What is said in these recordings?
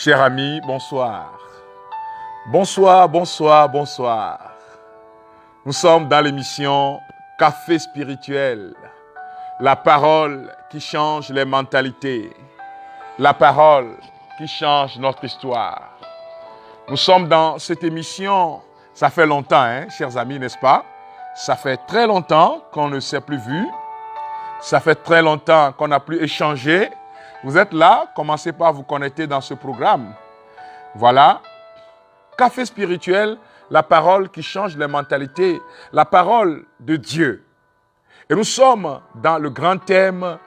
Chers amis, bonsoir. Bonsoir, bonsoir, bonsoir. Nous sommes dans l'émission Café spirituel. La parole qui change les mentalités. La parole qui change notre histoire. Nous sommes dans cette émission. Ça fait longtemps, chers amis, n'est-ce pas? Ça fait très longtemps qu'on ne s'est plus vu. Ça fait très longtemps qu'on n'a plus échangé. Vous êtes là, commencez par vous connecter dans ce programme. Voilà. Café spirituel, la parole qui change les mentalités, la parole de Dieu. Et nous sommes dans le grand thème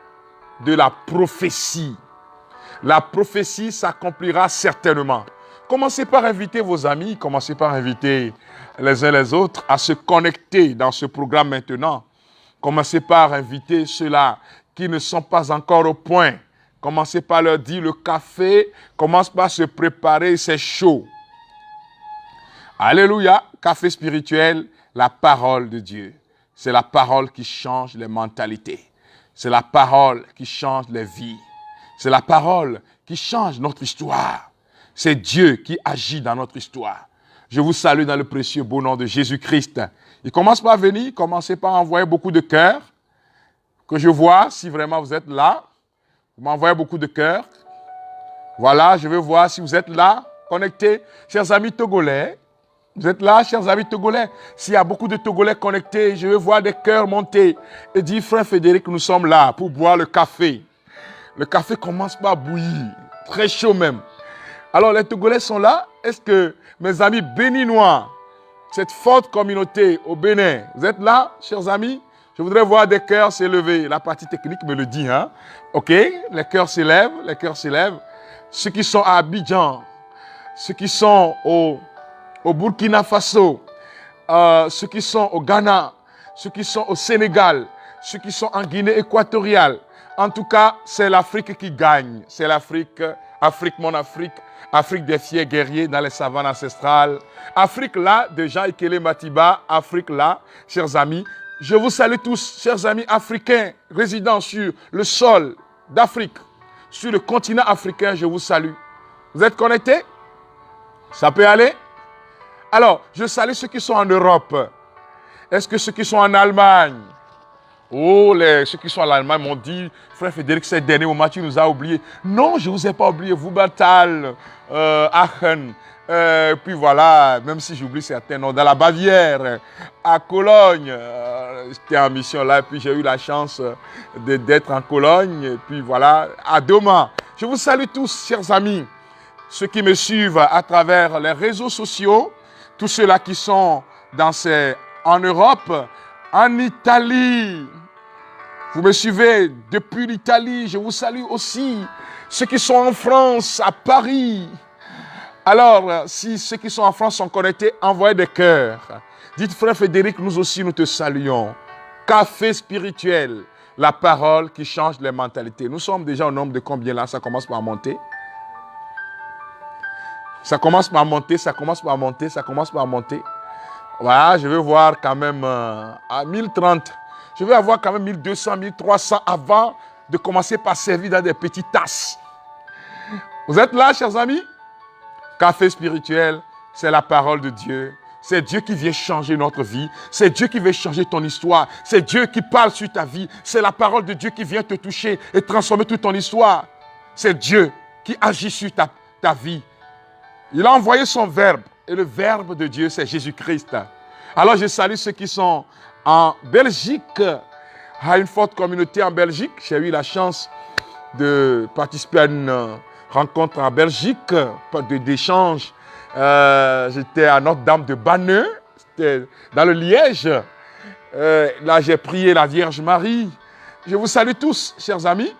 de la prophétie. La prophétie s'accomplira certainement. Commencez par inviter vos amis, commencez par inviter les uns les autres à se connecter dans ce programme maintenant. Commencez par inviter ceux-là qui ne sont pas encore au point. Commencez par leur dire le café commence par se préparer, c'est chaud. Alléluia, café spirituel, la parole de Dieu. C'est la parole qui change les mentalités. C'est la parole qui change les vies. C'est la parole qui change notre histoire. C'est Dieu qui agit dans notre histoire. Je vous salue dans le précieux beau nom de Jésus-Christ. Il commence par venir, commencez par envoyer beaucoup de cœurs. Que je vois si vraiment vous êtes là. Vous m'envoyez beaucoup de cœurs. Voilà, je veux voir si vous êtes là, connectés. Chers amis togolais, vous êtes là, chers amis togolais. S'il y a beaucoup de Togolais connectés, je veux voir des cœurs monter. Et dire, frère Frédéric, nous sommes là pour boire le café. Le café commence par bouillir, très chaud même. Alors, les Togolais sont là. Est-ce que mes amis béninois, cette forte communauté au Bénin, vous êtes là, chers amis? Je voudrais voir des cœurs s'élever. La partie technique me le dit, OK, les cœurs s'élèvent, les cœurs s'élèvent. Ceux qui sont à Abidjan, ceux qui sont au Burkina Faso, ceux qui sont au Ghana, ceux qui sont au Sénégal, ceux qui sont en Guinée équatoriale. En tout cas, c'est l'Afrique qui gagne. C'est l'Afrique, mon Afrique, Afrique des fiers guerriers dans les savanes ancestrales. Afrique là, de Jean Ikele Matiba, Afrique là, chers amis. Je vous salue tous, chers amis africains, résidant sur le sol d'Afrique, sur le continent africain, je vous salue. Vous êtes connectés? Ça peut aller? Alors, je salue ceux qui sont en Europe. Est-ce que ceux qui sont en Allemagne? Oh, ceux qui sont en Allemagne m'ont dit, frère Frédéric, ces derniers moments, tu nous as oubliés. Non, je ne vous ai pas oublié. Wuppertal, Aachen, puis voilà, même si j'oublie certains noms, dans la Bavière, à Cologne, j'étais en mission là, et puis j'ai eu la chance d'être en Cologne, et puis voilà, à Doma. Je vous salue tous, chers amis, ceux qui me suivent à travers les réseaux sociaux, tous ceux-là qui sont en Europe, en Italie. Vous me suivez depuis l'Italie, je vous salue aussi. Ceux qui sont en France, à Paris. Alors, si ceux qui sont en France sont connectés, envoyez des cœurs. Dites, frère Frédéric, nous aussi, nous te saluons. Café spirituel, la parole qui change les mentalités. Nous sommes déjà au nombre de combien là? Ça commence par monter. Ça commence par monter, ça commence par monter, ça commence par monter. Voilà, je veux voir quand même à 1030. Je veux avoir quand même 1200, 1300 avant de commencer par servir dans des petites tasses. Vous êtes là, chers amis? Café spirituel, c'est la parole de Dieu. C'est Dieu qui vient changer notre vie. C'est Dieu qui veut changer ton histoire. C'est Dieu qui parle sur ta vie. C'est la parole de Dieu qui vient te toucher et transformer toute ton histoire. C'est Dieu qui agit sur ta vie. Il a envoyé son verbe. Et le verbe de Dieu, c'est Jésus-Christ. Alors, je salue ceux qui sont en Belgique, à une forte communauté en Belgique. J'ai eu la chance de participer à une rencontre en Belgique, d'échange. J'étais à Notre-Dame de Banneux, c'était dans le Liège. Là, j'ai prié la Vierge Marie. Je vous salue tous, chers amis.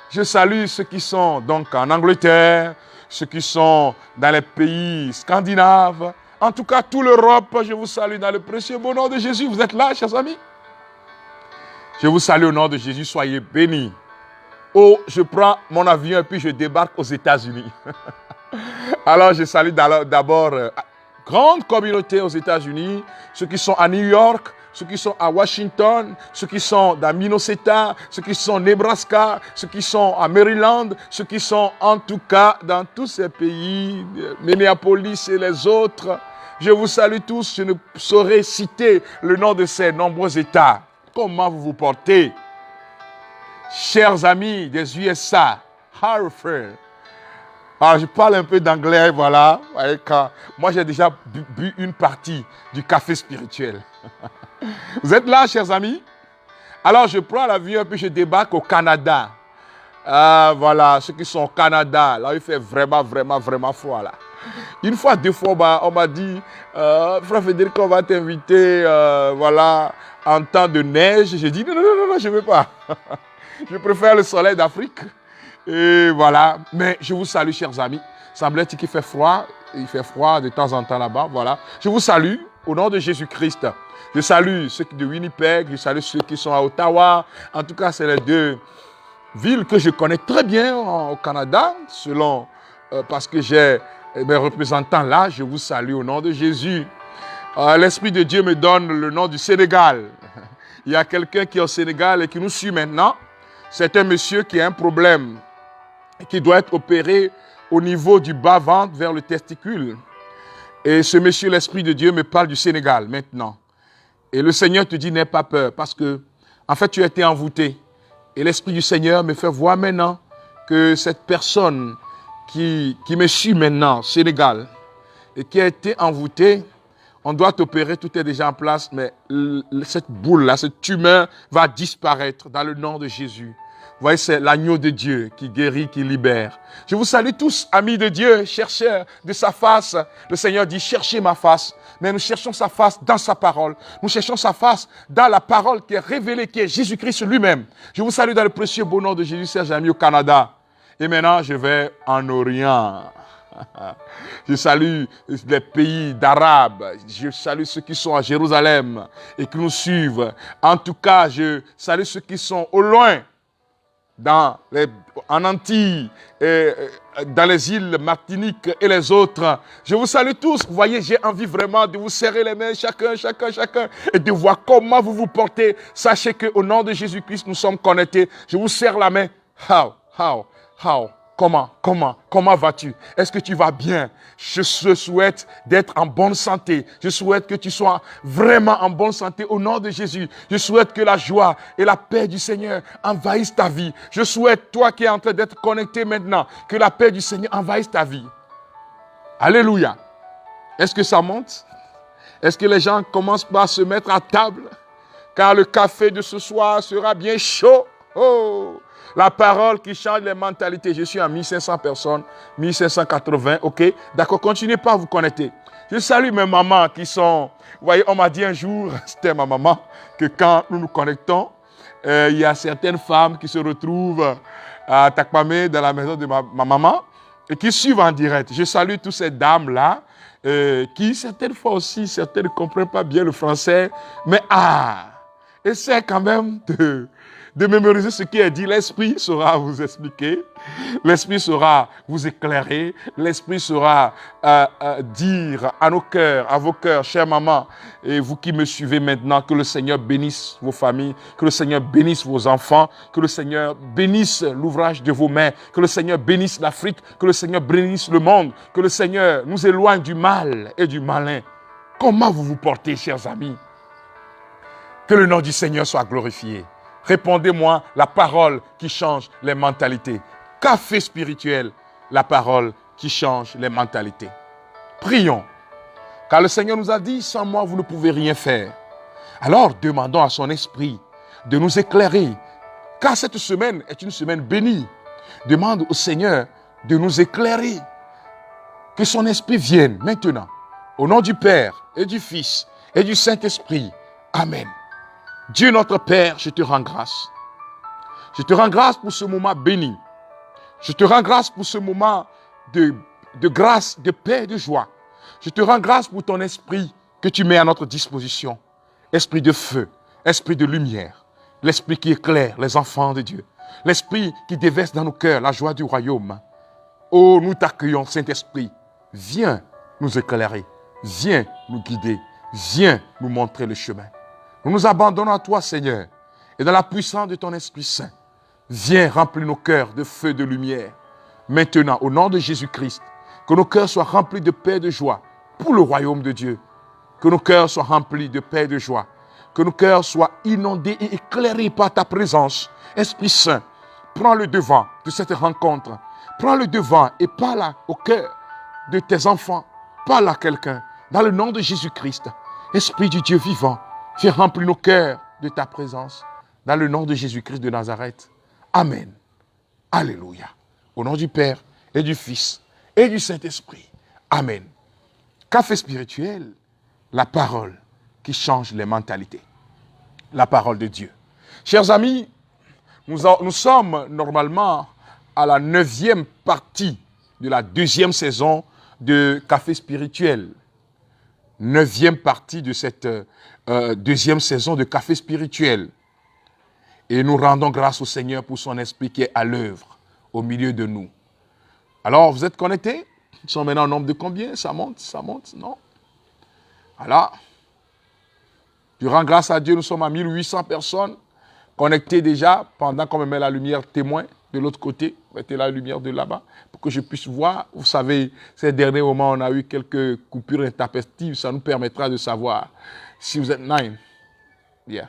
Je salue ceux qui sont donc en Angleterre, ceux qui sont dans les pays scandinaves. En tout cas, toute l'Europe, je vous salue dans le précieux beau nom de Jésus. Vous êtes là, chers amis? Je vous salue au nom de Jésus. Soyez bénis. Oh, je prends mon avion et puis je débarque aux États-Unis. Alors, je salue d'abord grande communauté aux États-Unis, ceux qui sont à New York, ceux qui sont à Washington, ceux qui sont dans Minnesota, ceux qui sont au Nebraska, ceux qui sont à Maryland, ceux qui sont en tout cas dans tous ces pays, Minneapolis et les autres. Je vous salue tous, je ne saurais citer le nom de ces nombreux États. Comment vous vous portez? Chers amis des USA, Harvard. Alors, je parle un peu d'anglais, voilà. Moi, j'ai déjà bu une partie du café spirituel. Vous êtes là, chers amis? Alors, je prends l'avion et puis je débarque au Canada. Ah, voilà, ceux qui sont au Canada, là, il fait vraiment, vraiment, vraiment froid, là. Une fois, deux fois, on m'a dit, Frère Frédéric, on va t'inviter, voilà, en temps de neige. J'ai dit, non, non, non, non, je ne veux pas. Je préfère le soleil d'Afrique. Et voilà. Mais je vous salue, chers amis. Semble-t-il qu'il fait froid. Il fait froid de temps en temps là-bas. Voilà. Je vous salue au nom de Jésus-Christ. Je salue ceux de Winnipeg. Je salue ceux qui sont à Ottawa. En tout cas, c'est les deux villes que je connais très bien au Canada. Parce que j'ai mes représentants là. Je vous salue au nom de Jésus. L'Esprit de Dieu me donne le nom du Sénégal. Il y a quelqu'un qui est au Sénégal et qui nous suit maintenant. C'est un monsieur qui a un problème, qui doit être opéré au niveau du bas-ventre vers le testicule. Et ce monsieur, l'Esprit de Dieu, me parle du Sénégal maintenant. Et le Seigneur te dit, n'aie pas peur, parce que, en fait, tu as été envoûté. Et l'Esprit du Seigneur me fait voir maintenant que cette personne qui me suit maintenant, Sénégal, et qui a été envoûtée, on doit t'opérer, tout est déjà en place, mais cette boule-là, cette tumeur va disparaître dans le nom de Jésus. Vous voyez, c'est l'agneau de Dieu qui guérit, qui libère. Je vous salue tous, amis de Dieu, chercheurs de sa face. Le Seigneur dit, cherchez ma face. Mais nous cherchons sa face dans sa parole. Nous cherchons sa face dans la parole qui est révélée, qui est Jésus-Christ lui-même. Je vous salue dans le précieux beau nom de Jésus, Serge Ami au Canada. Et maintenant, je vais en Orient. Je salue les pays d'Arabes, je salue ceux qui sont à Jérusalem et qui nous suivent. En tout cas, je salue ceux qui sont au loin, en Antilles, dans les îles Martinique et les autres. Je vous salue tous. Vous voyez, j'ai envie vraiment de vous serrer les mains, chacun, et de voir comment vous vous portez. Sachez qu'au nom de Jésus-Christ, nous sommes connectés. Je vous serre la main. How? Comment vas-tu? Est-ce que tu vas bien? Je souhaite d'être en bonne santé. Je souhaite que tu sois vraiment en bonne santé au nom de Jésus. Je souhaite que la joie et la paix du Seigneur envahissent ta vie. Je souhaite, toi qui es en train d'être connecté maintenant, que la paix du Seigneur envahisse ta vie. Alléluia. Est-ce que ça monte? Est-ce que les gens commencent par se mettre à table? Car le café de ce soir sera bien chaud. Oh! La parole qui change les mentalités. Je suis à 1500 personnes, 1580, ok? D'accord, continuez pas à vous connecter. Je salue mes mamans qui sont... Vous voyez, on m'a dit un jour, c'était ma maman, que quand nous nous connectons, il y a certaines femmes qui se retrouvent à Takpamé, dans la maison de ma maman, et qui suivent en direct. Je salue toutes ces dames-là, qui certaines fois aussi, certaines ne comprennent pas bien le français, mais essaient quand même de mémoriser ce qui est dit. L'Esprit saura vous expliquer, l'Esprit saura vous éclairer, l'Esprit saura dire à nos cœurs, à vos cœurs, chère maman, et vous qui me suivez maintenant, que le Seigneur bénisse vos familles, que le Seigneur bénisse vos enfants, que le Seigneur bénisse l'ouvrage de vos mains, que le Seigneur bénisse l'Afrique, que le Seigneur bénisse le monde, que le Seigneur nous éloigne du mal et du malin. Comment vous vous portez, chers amis? Que le nom du Seigneur soit glorifié. Répondez-moi la parole qui change les mentalités. Café spirituel, la parole qui change les mentalités. Prions. Car le Seigneur nous a dit, sans moi, vous ne pouvez rien faire. Alors, demandons à son esprit de nous éclairer. Car cette semaine est une semaine bénie. Demande au Seigneur de nous éclairer. Que son esprit vienne maintenant. Au nom du Père et du Fils et du Saint-Esprit. Amen. Dieu notre Père, je te rends grâce. Je te rends grâce pour ce moment béni. Je te rends grâce pour ce moment de grâce, de paix et de joie. Je te rends grâce pour ton esprit que tu mets à notre disposition. Esprit de feu, esprit de lumière, l'esprit qui éclaire les enfants de Dieu. L'esprit qui déverse dans nos cœurs la joie du royaume. Oh, nous t'accueillons, Saint-Esprit. Viens nous éclairer. Viens nous guider. Viens nous montrer le chemin. Nous nous abandonnons à toi, Seigneur. Et dans la puissance de ton Esprit Saint, viens remplir nos cœurs de feu, de lumière. Maintenant, au nom de Jésus-Christ, que nos cœurs soient remplis de paix et de joie pour le royaume de Dieu. Que nos cœurs soient remplis de paix et de joie. Que nos cœurs soient inondés et éclairés par ta présence. Esprit Saint, prends le devant de cette rencontre. Prends le devant et parle au cœur de tes enfants. Parle à quelqu'un. Dans le nom de Jésus-Christ, Esprit du Dieu vivant, viens remplir nos cœurs de ta présence. Dans le nom de Jésus-Christ de Nazareth. Amen. Alléluia. Au nom du Père et du Fils et du Saint-Esprit. Amen. Café spirituel, la parole qui change les mentalités. La parole de Dieu. Chers amis, nous sommes normalement à la 9e partie de la 2e saison de Café spirituel. 9e partie de cette 2e saison de Café spirituel. Et nous rendons grâce au Seigneur pour son esprit qui est à l'œuvre au milieu de nous. Alors, vous êtes connectés? Ils sont maintenant au nombre de combien? Ça monte, non? Voilà. Je rends grâce à Dieu, nous sommes à 1800 personnes connectées déjà pendant qu'on me met la lumière témoin de l'autre côté. Mettez la lumière de là-bas pour que je puisse voir. Vous savez, ces derniers moments, on a eu quelques coupures intempestives. Ça nous permettra de savoir si vous êtes 9. Yeah.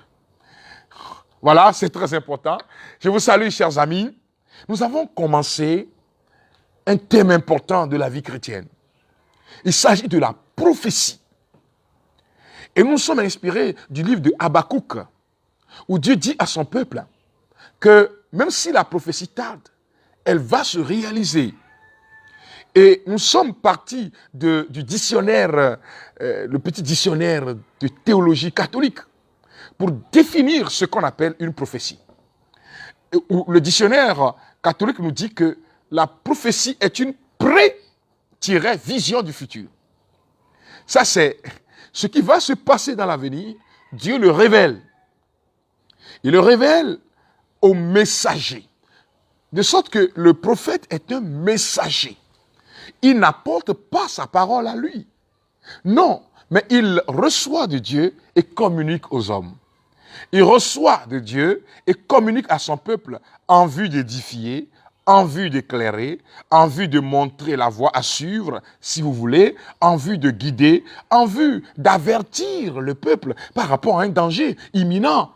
Voilà, c'est très important. Je vous salue, chers amis. Nous avons commencé un thème important de la vie chrétienne. Il s'agit de la prophétie. Et nous sommes inspirés du livre de Habakkuk, où Dieu dit à son peuple que même si la prophétie tarde, elle va se réaliser. Et nous sommes partis du dictionnaire, le petit dictionnaire de théologie catholique, pour définir ce qu'on appelle une prophétie. Le dictionnaire catholique nous dit que la prophétie est une vision du futur. Ça, c'est ce qui va se passer dans l'avenir. Dieu le révèle. Il le révèle au messager. De sorte que le prophète est un messager. Il n'apporte pas sa parole à lui. Non, mais il reçoit de Dieu et communique aux hommes. Il reçoit de Dieu et communique à son peuple en vue d'édifier, en vue d'éclairer, en vue de montrer la voie à suivre, si vous voulez, en vue de guider, en vue d'avertir le peuple par rapport à un danger imminent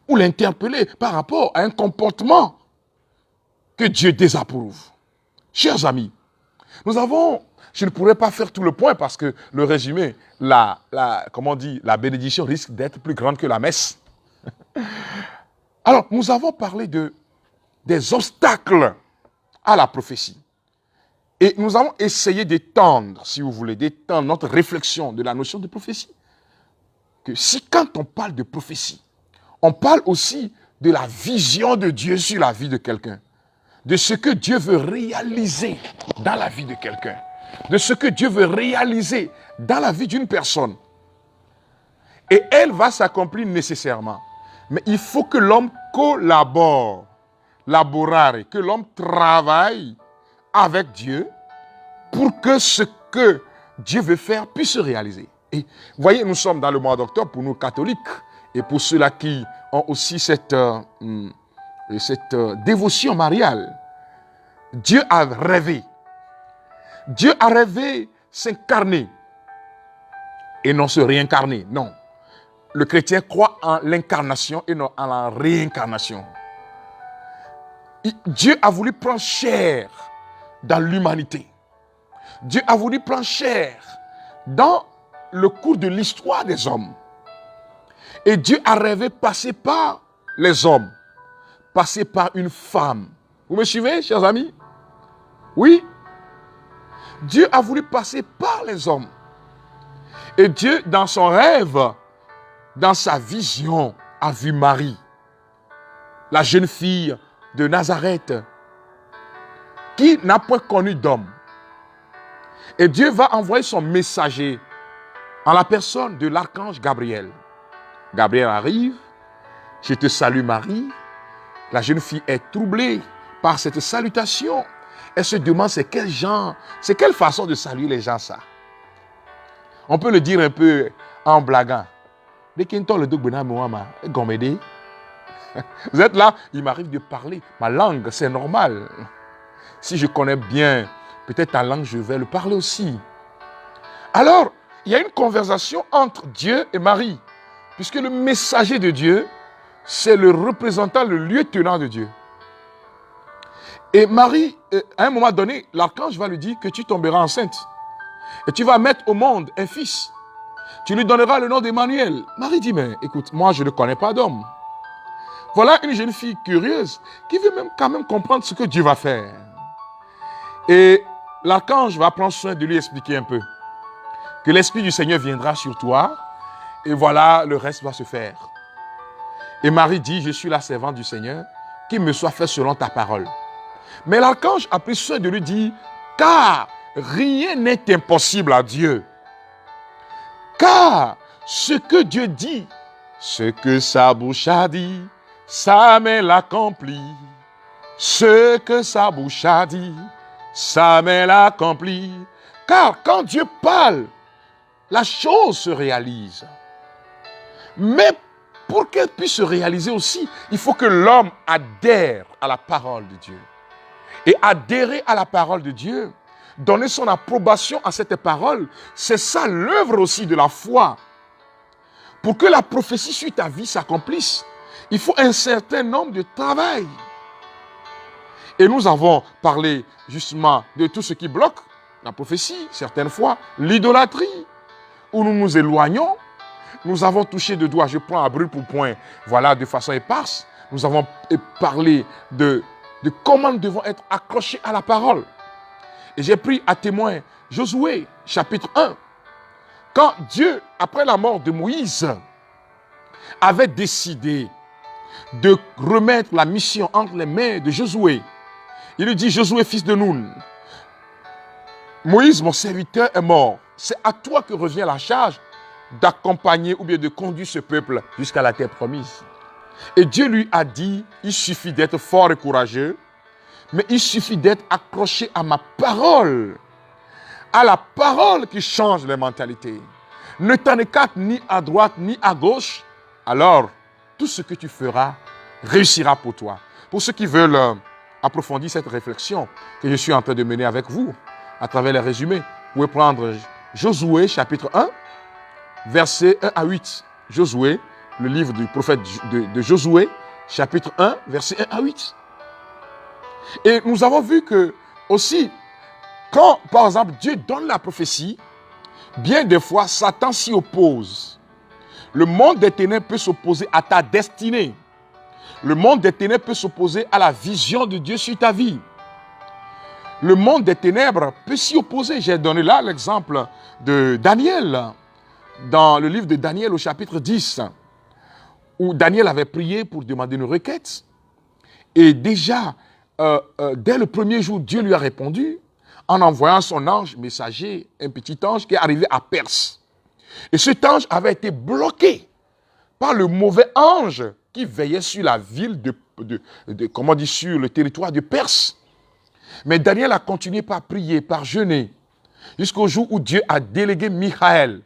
ou l'interpeller par rapport à un comportement que Dieu désapprouve. Chers amis, je ne pourrais pas faire tout le point parce que le résumé, la bénédiction risque d'être plus grande que la messe. Alors, nous avons parlé des obstacles à la prophétie. Et nous avons essayé d'étendre, si vous voulez, d'étendre notre réflexion de la notion de prophétie. Que si quand on parle de prophétie, on parle aussi de la vision de Dieu sur la vie de quelqu'un. De ce que Dieu veut réaliser dans la vie de quelqu'un. De ce que Dieu veut réaliser dans la vie d'une personne. Et elle va s'accomplir nécessairement. Mais il faut que l'homme collabore, laborare, que l'homme travaille avec Dieu pour que ce que Dieu veut faire puisse se réaliser. Et vous voyez, nous sommes dans le mois d'octobre pour nous catholiques et pour ceux-là qui ont aussi cette dévotion mariale. Dieu a rêvé. Dieu a rêvé s'incarner et non se réincarner, non. Le chrétien croit en l'incarnation et non en la réincarnation. Dieu a voulu prendre chair dans l'humanité. Dieu a voulu prendre chair dans le cours de l'histoire des hommes. Et Dieu a rêvé passer par les hommes, passer par une femme. Vous me suivez, chers amis? Oui. Dieu a voulu passer par les hommes. Et Dieu, dans son rêve, dans sa vision, a vu Marie, la jeune fille de Nazareth, qui n'a point connu d'homme. Et Dieu va envoyer son messager en la personne de l'archange Gabriel. Gabriel arrive, je te salue Marie. La jeune fille est troublée par cette salutation. Elle se demande c'est quelle façon de saluer les gens ça. On peut le dire un peu en blaguant. Vous êtes là, il m'arrive de parler. Ma langue, c'est normal. Si je connais bien, peut-être ta langue, je vais le parler aussi. Alors, il y a une conversation entre Dieu et Marie. Puisque le messager de Dieu, c'est le représentant, le lieutenant de Dieu. Et Marie, à un moment donné, l'archange va lui dire que tu tomberas enceinte. Et tu vas mettre au monde un fils. Tu lui donneras le nom d'Emmanuel. Marie dit, mais écoute, moi je ne connais pas d'homme. Voilà une jeune fille curieuse qui veut même quand même comprendre ce que Dieu va faire. Et l'archange va prendre soin de lui expliquer un peu. Que l'Esprit du Seigneur viendra sur toi. Et voilà, le reste va se faire. Et Marie dit, je suis la servante du Seigneur, qu'il me soit fait selon ta parole. Mais l'archange a pris soin de lui dire, car rien n'est impossible à Dieu. Car ce que Dieu dit, ce que sa bouche a dit, sa main l'accomplit. Ce que sa bouche a dit, sa main l'accomplit. Car quand Dieu parle, la chose se réalise. Mais pour qu'elle puisse se réaliser aussi, il faut que l'homme adhère à la parole de Dieu. Et adhérer à la parole de Dieu, donner son approbation à cette parole, c'est ça l'œuvre aussi de la foi. Pour que la prophétie sur ta vie s'accomplisse, il faut un certain nombre de travail. Et nous avons parlé justement de tout ce qui bloque la prophétie, certaines fois, l'idolâtrie, où nous nous éloignons. Nous avons touché de doigts, je prends à brûle pour point, voilà, de façon éparse. Nous avons parlé de comment nous devons être accrochés à la parole. Et j'ai pris à témoin Josué, chapitre 1. Quand Dieu, après la mort de Moïse, avait décidé de remettre la mission entre les mains de Josué, il lui dit, Josué, fils de Nun, Moïse, mon serviteur, est mort. C'est à toi que revient la charge d'accompagner ou bien de conduire ce peuple jusqu'à la terre promise. Et Dieu lui a dit, il suffit d'être fort et courageux, mais il suffit d'être accroché à ma parole, à la parole qui change les mentalités. Ne t'en écarte ni à droite ni à gauche, alors tout ce que tu feras réussira pour toi. Pour ceux qui veulent approfondir cette réflexion que je suis en train de mener avec vous, à travers les résumés, vous pouvez prendre Josué chapitre 1, versets 1 à 8. Josué, le livre du prophète de Josué, chapitre 1, versets 1 à 8. Et nous avons vu que aussi, quand par exemple Dieu donne la prophétie, bien des fois Satan s'y oppose. Le monde des ténèbres peut s'opposer à ta destinée. Le monde des ténèbres peut s'opposer à la vision de Dieu sur ta vie. Le monde des ténèbres peut s'y opposer. J'ai donné là l'exemple de Daniel, dans le livre de Daniel au chapitre 10, où Daniel avait prié pour demander une requête. Et déjà, dès le premier jour, Dieu lui a répondu en envoyant son ange messager, un petit ange qui est arrivé à Perse. Et cet ange avait été bloqué par le mauvais ange qui veillait sur la ville comment dire, sur le territoire de Perse. Mais Daniel a continué par prier, par jeûner, jusqu'au jour où Dieu a délégué Michaël,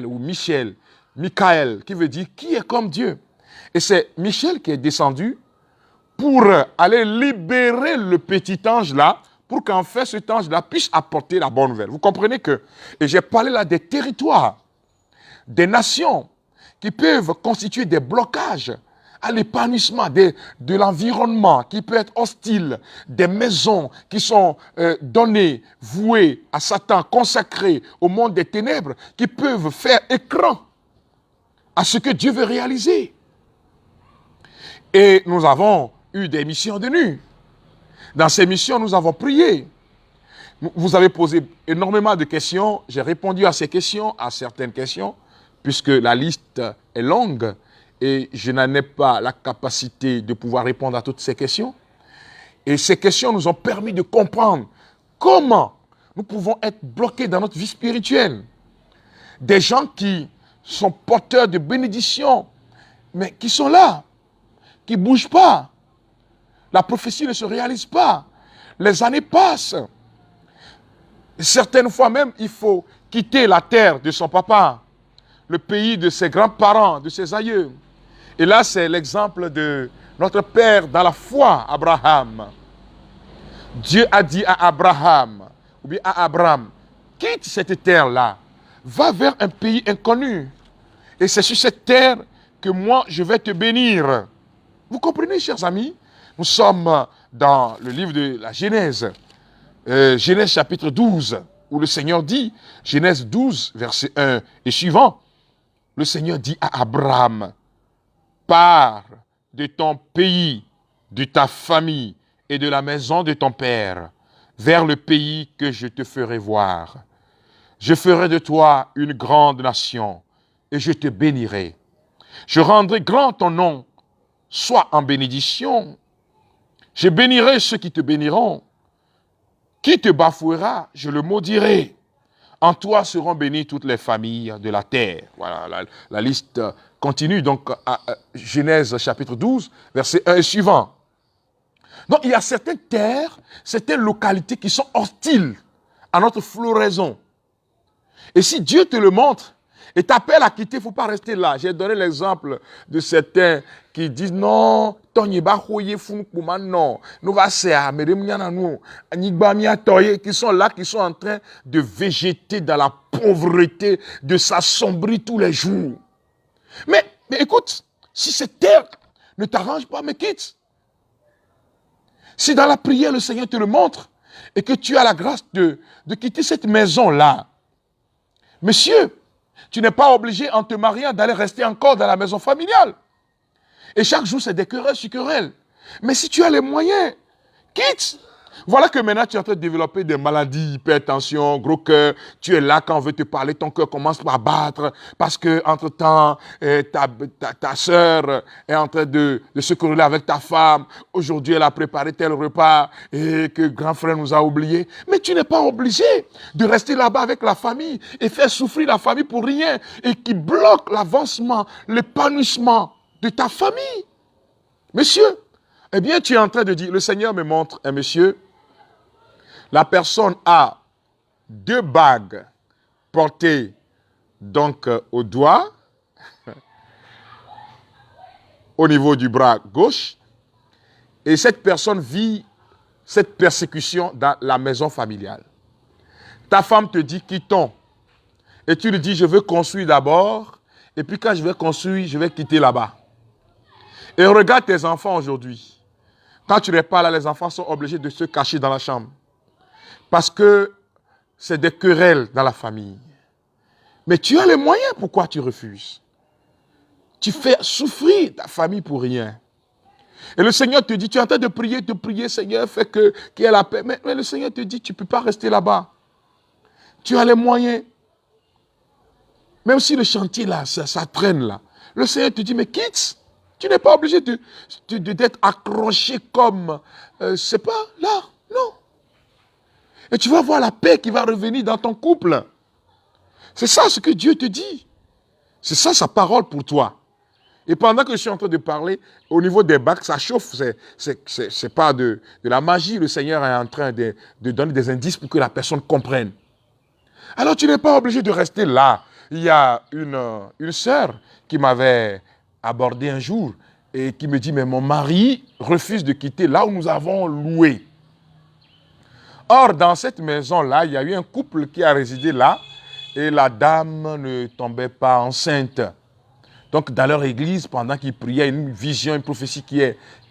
ou Michel, Michaël, qui veut dire qui est comme Dieu. Et c'est Michel qui est descendu pour aller libérer le petit ange là, pour qu'en fait cet ange là puisse apporter la bonne nouvelle. Vous comprenez que, et j'ai parlé là des territoires, des nations qui peuvent constituer des blocages à l'épanouissement de l'environnement qui peut être hostile, des maisons qui sont données, vouées à Satan, consacrées au monde des ténèbres, qui peuvent faire écran à ce que Dieu veut réaliser. Et nous avons eu des missions de nuit. Dans ces missions, nous avons prié. Vous avez posé énormément de questions. J'ai répondu à ces questions, à certaines questions, puisque la liste est longue et je n'en ai pas la capacité de pouvoir répondre à toutes ces questions. Et ces questions nous ont permis de comprendre comment nous pouvons être bloqués dans notre vie spirituelle. Des gens qui sont porteurs de bénédictions, mais qui sont là, qui ne bougent pas. La prophétie ne se réalise pas. Les années passent. Certaines fois même, il faut quitter la terre de son papa, le pays de ses grands-parents, de ses aïeux. Et là, c'est l'exemple de notre père dans la foi, Abraham. Dieu a dit à Abraham, ou bien à Abraham, quitte cette terre-là, va vers un pays inconnu. Et c'est sur cette terre que moi, je vais te bénir. Vous comprenez, chers amis? Nous sommes dans le livre de la Genèse, Genèse chapitre 12, où le Seigneur dit, Genèse 12, verset 1 et suivant, le Seigneur dit à Abraham, pars de ton pays, de ta famille et de la maison de ton père, vers le pays que je te ferai voir. Je ferai de toi une grande nation et je te bénirai. Je rendrai grand ton nom, sois en bénédiction. Je bénirai ceux qui te béniront. Qui te bafouera, je le maudirai. En toi seront bénies toutes les familles de la terre. Voilà, la liste continue. Donc, à Genèse chapitre 12, verset 1 et suivant. Donc, il y a certaines terres, certaines localités qui sont hostiles à notre floraison. Et si Dieu te le montre et t'appelle à quitter, il ne faut pas rester là. J'ai donné l'exemple de certains qui disent non, qui sont là, qui sont en train de végéter dans la pauvreté, de s'assombrir tous les jours. Mais écoute, si cette terre ne t'arrange pas, mais quitte. Si dans la prière, le Seigneur te le montre et que tu as la grâce de quitter cette maison-là, monsieur, tu n'es pas obligé, en te mariant, d'aller rester encore dans la maison familiale. Et chaque jour, c'est des querelles sur querelles. Mais si tu as les moyens, quitte. Voilà que maintenant, tu es en train de développer des maladies, hypertension, gros cœur. Tu es là quand on veut te parler, ton cœur commence à battre. Parce que entre-temps, ta sœur est en train de se corréler avec ta femme. Aujourd'hui, elle a préparé tel repas et que grand frère nous a oubliés. Mais tu n'es pas obligé de rester là-bas avec la famille et faire souffrir la famille pour rien et qui bloque l'avancement, l'épanouissement de ta famille. Monsieur, eh bien, tu es en train de dire, le Seigneur me montre, monsieur, la personne a 2 bagues portées donc au doigt, au niveau du bras gauche, et cette personne vit cette persécution dans la maison familiale. Ta femme te dit quittons, et tu lui dis je veux construire d'abord, et puis quand je vais construire, je vais quitter là-bas. Et regarde tes enfants aujourd'hui. Quand tu n'es pas là, les enfants sont obligés de se cacher dans la chambre. Parce que c'est des querelles dans la famille. Mais tu as les moyens, pourquoi tu refuses? Tu fais souffrir ta famille pour rien. Et le Seigneur te dit, tu es en train de prier, Seigneur, fais qu'il y ait la paix. Mais le Seigneur te dit, tu ne peux pas rester là-bas. Tu as les moyens. Même si le chantier là, ça traîne là. Le Seigneur te dit, mais quitte. Tu n'es pas obligé d'être accroché comme, c'est pas là, non. Et tu vas voir la paix qui va revenir dans ton couple. C'est ça ce que Dieu te dit. C'est ça sa parole pour toi. Et pendant que je suis en train de parler, au niveau des bacs, ça chauffe. C'est pas de la magie. Le Seigneur est en train de donner des indices pour que la personne comprenne. Alors tu n'es pas obligé de rester là. Il y a une sœur qui m'avait abordé un jour et qui me dit, mais mon mari refuse de quitter là où nous avons loué. Or, dans cette maison-là, il y a eu un couple qui a résidé là et la dame ne tombait pas enceinte. Donc, dans leur église, pendant qu'ils priaient, une vision, une prophétie qui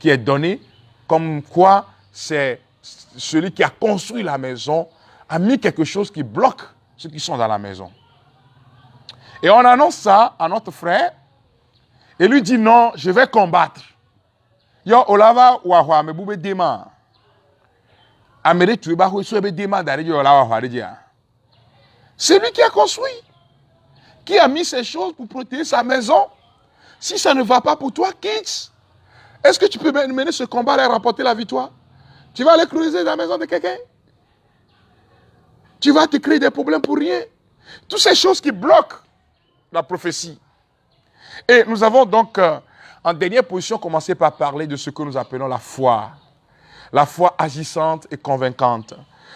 est donnée, comme quoi c'est celui qui a construit la maison a mis quelque chose qui bloque ceux qui sont dans la maison. Et on annonce ça à notre frère et lui dit non, je vais combattre. Yo, olava wahwa me boube dema. Amere tu ba ho so be dema dari yo olava wahwa dia. C'est lui qui a construit, qui a mis ces choses pour protéger sa maison. Si ça ne va pas pour toi, quitte. Est-ce que tu peux mener ce combat et remporter la victoire? Tu vas aller creuser dans la maison de quelqu'un? Tu vas te créer des problèmes pour rien. Toutes ces choses qui bloquent la prophétie. Et nous avons donc, en dernière position, commencé par parler de ce que nous appelons la foi. La foi agissante et convaincante.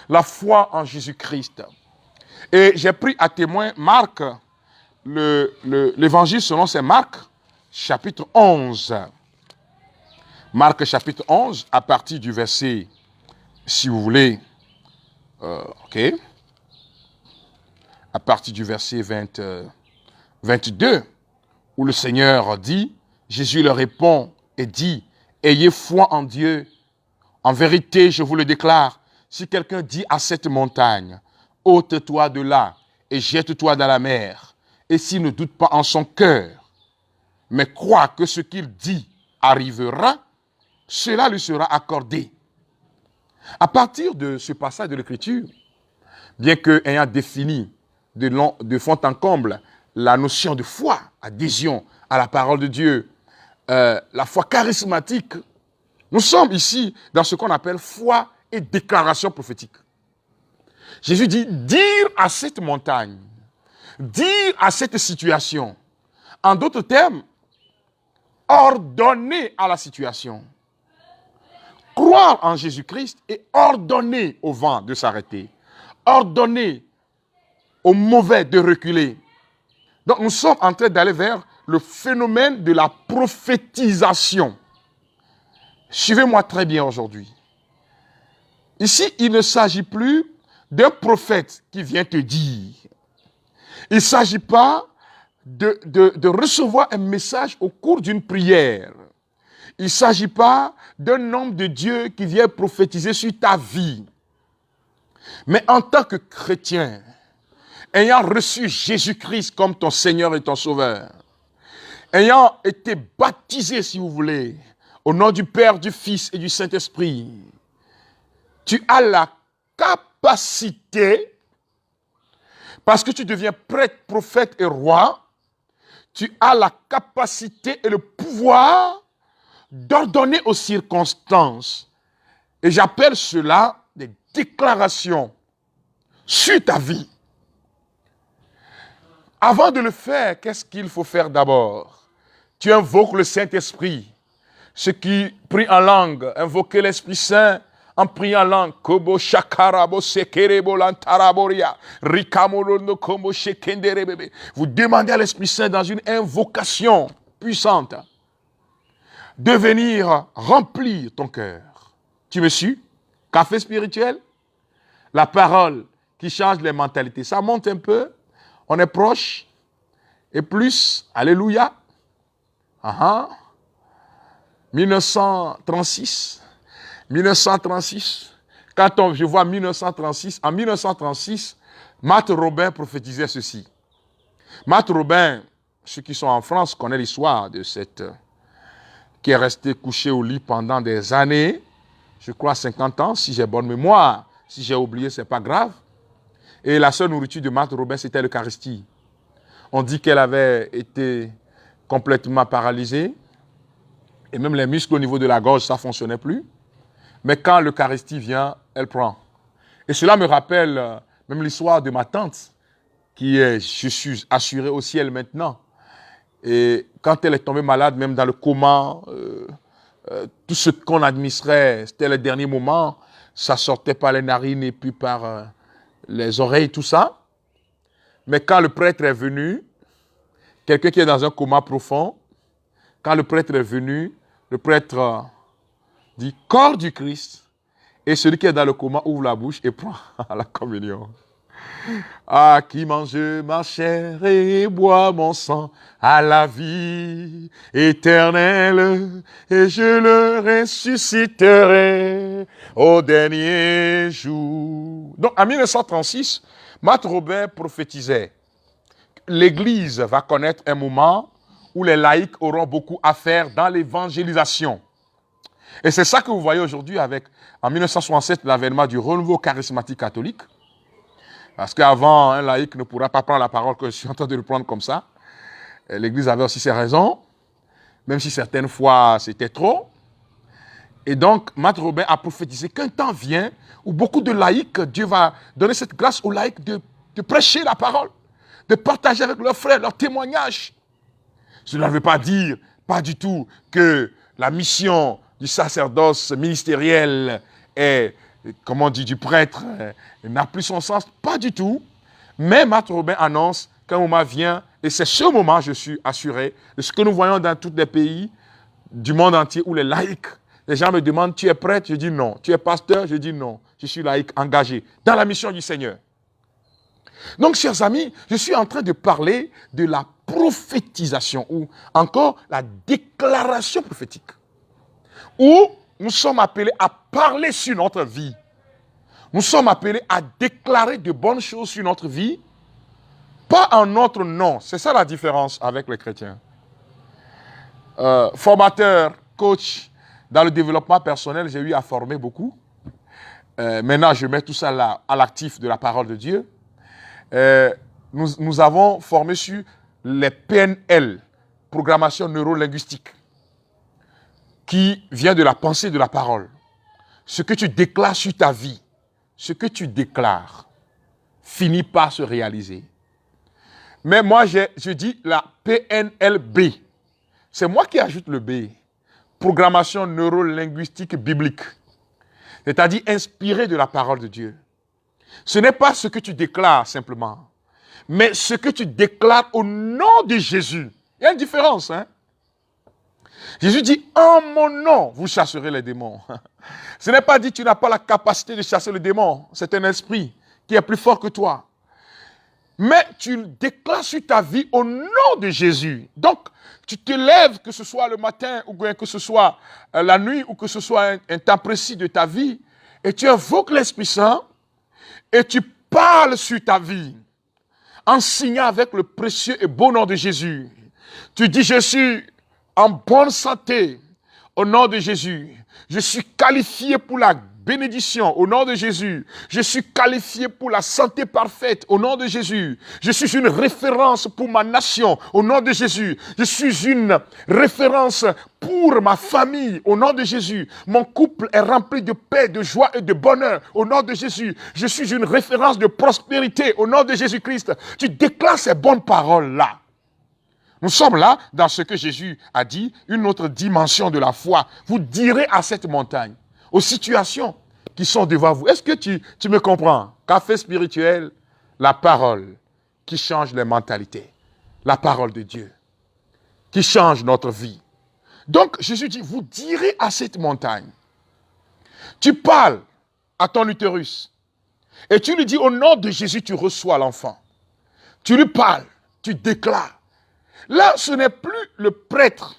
La foi en Jésus-Christ. Et j'ai pris à témoin Marc, l'évangile selon saint Marc, chapitre 11. Marc chapitre 11, à partir du verset, si vous voulez, à partir du verset 22, où le Seigneur dit, Jésus leur répond et dit, ayez foi en Dieu. En vérité, je vous le déclare, si quelqu'un dit à cette montagne, ôte-toi de là et jette-toi dans la mer, et s'il ne doute pas en son cœur, mais croit que ce qu'il dit arrivera, cela lui sera accordé. À partir de ce passage de l'Écriture, bien que ayant défini de fond en comble la notion de foi, adhésion à la parole de Dieu, la foi charismatique, nous sommes ici dans ce qu'on appelle foi et déclaration prophétique. Jésus dit, dire à cette montagne, dire à cette situation, en d'autres termes, ordonner à la situation. Croire en Jésus-Christ et ordonner au vent de s'arrêter. Ordonner au mauvais de reculer. Donc nous sommes en train d'aller vers le phénomène de la prophétisation. Suivez-moi très bien aujourd'hui. Ici, il ne s'agit plus d'un prophète qui vient te dire. Il ne s'agit pas de recevoir un message au cours d'une prière. Il ne s'agit pas d'un homme de Dieu qui vient prophétiser sur ta vie. Mais en tant que chrétien, ayant reçu Jésus-Christ comme ton Seigneur et ton Sauveur, ayant été baptisé, si vous voulez, au nom du Père, du Fils et du Saint-Esprit, tu as la capacité, parce que tu deviens prêtre, prophète et roi, tu as la capacité et le pouvoir d'ordonner aux circonstances. Et j'appelle cela des déclarations sur ta vie. Avant de le faire, qu'est-ce qu'il faut faire d'abord? Tu invoques le Saint-Esprit. Ceux qui prient en langue, invoquez l'Esprit Saint en priant en langue. Kobo shakarabo sekerebo lantaraboria. Rikamolono komo shekenderebebe. Vous demandez à l'Esprit Saint dans une invocation puissante de venir remplir ton cœur. Tu me suis? Café spirituel? La parole qui change les mentalités. Ça monte un peu. On est proche. Et plus. Alléluia. 1936. 1936. Quand je vois 1936, en 1936, Matt Robin prophétisait ceci. Matt Robin, ceux qui sont en France connaissent l'histoire de cette... qui est resté couché au lit pendant des années, je crois 50 ans, si j'ai bonne mémoire. Si j'ai oublié, ce n'est pas grave. Et la seule nourriture de Matt Robin, c'était l'Eucharistie. On dit qu'elle avait été complètement paralysée. Et même les muscles au niveau de la gorge, ça ne fonctionnait plus. Mais quand l'Eucharistie vient, elle prend. Et cela me rappelle même l'histoire de ma tante, qui est, je suis assuré au ciel maintenant. Et quand elle est tombée malade, même dans le coma, tout ce qu'on administrait, c'était les derniers moments, ça sortait par les narines et puis par les oreilles, tout ça. Mais quand le prêtre est venu, quelqu'un qui est dans un coma profond, quand le prêtre est venu, le prêtre dit « corps du Christ » et celui qui est dans le coma ouvre la bouche et prend la communion. Ah, qui mange ma chair et boit mon sang à la vie éternelle, et je le ressusciterai au dernier jour. Donc, en 1936, Matt Robin prophétisait. L'Église va connaître un moment où les laïcs auront beaucoup à faire dans l'évangélisation. Et c'est ça que vous voyez aujourd'hui avec, en 1967, l'avènement du renouveau charismatique catholique. Parce qu'avant, un laïc ne pourra pas prendre la parole que je suis en train de le prendre comme ça. L'Église avait aussi ses raisons, même si certaines fois c'était trop. Et donc, Matt Robin a prophétisé qu'un temps vient où beaucoup de laïcs, Dieu va donner cette grâce aux laïcs de prêcher la parole, de partager avec leurs frères leurs témoignages. Cela ne veut pas dire, pas du tout, que la mission du sacerdoce ministériel est, comme on dit, du prêtre, n'a plus son sens. Pas du tout. Mais Matt Robin annonce qu'un moment vient, et c'est ce moment, je suis assuré, de ce que nous voyons dans tous les pays du monde entier où les laïcs, les gens me demandent, tu es prêtre? Je dis non. Tu es pasteur? Je dis non. Je suis laïc engagé dans la mission du Seigneur. Donc, chers amis, je suis en train de parler de la prophétisation ou encore la déclaration prophétique, où nous sommes appelés à parler sur notre vie. Nous sommes appelés à déclarer de bonnes choses sur notre vie, pas en notre nom. C'est ça la différence avec les chrétiens. Formateur, coach dans le développement personnel, j'ai eu à former beaucoup. Maintenant, je mets tout ça là, à l'actif de la parole de Dieu. Nous avons formé sur les PNL, programmation neuro-linguistique, qui vient de la pensée de la parole. Ce que tu déclares sur ta vie, ce que tu déclares, finit par se réaliser. Mais moi, je dis la PNLB. C'est moi qui ajoute le B. Programmation neuro-linguistique biblique. C'est-à-dire inspiré de la parole de Dieu. Ce n'est pas ce que tu déclares simplement, mais ce que tu déclares au nom de Jésus. Il y a une différence, hein? Jésus dit, en mon nom, vous chasserez les démons. Ce n'est pas dit, tu n'as pas la capacité de chasser le démon. C'est un esprit qui est plus fort que toi. Mais tu le déclares sur ta vie au nom de Jésus. Donc, tu te lèves, que ce soit le matin, ou que ce soit la nuit, ou que ce soit un temps précis de ta vie, et tu invoques l'Esprit Saint, et tu parles sur ta vie, en signant avec le précieux et beau nom de Jésus. Tu dis, je suis en bonne santé, au nom de Jésus. Je suis qualifié pour la bénédiction, au nom de Jésus. Je suis qualifié pour la santé parfaite, au nom de Jésus. Je suis une référence pour ma nation, au nom de Jésus. Je suis une référence pour ma famille, au nom de Jésus. Mon couple est rempli de paix, de joie et de bonheur, au nom de Jésus. Je suis une référence de prospérité, au nom de Jésus-Christ. Tu déclares ces bonnes paroles-là. Nous sommes là dans ce que Jésus a dit, une autre dimension de la foi. Vous direz à cette montagne, aux situations qui sont devant vous. Est-ce que tu me comprends? Café spirituel, la parole qui change les mentalités. La parole de Dieu qui change notre vie. Donc, Jésus dit, vous direz à cette montagne. Tu parles à ton utérus et tu lui dis, au nom de Jésus, tu reçois l'enfant. Tu lui parles, tu déclares. Là, ce n'est plus le prêtre,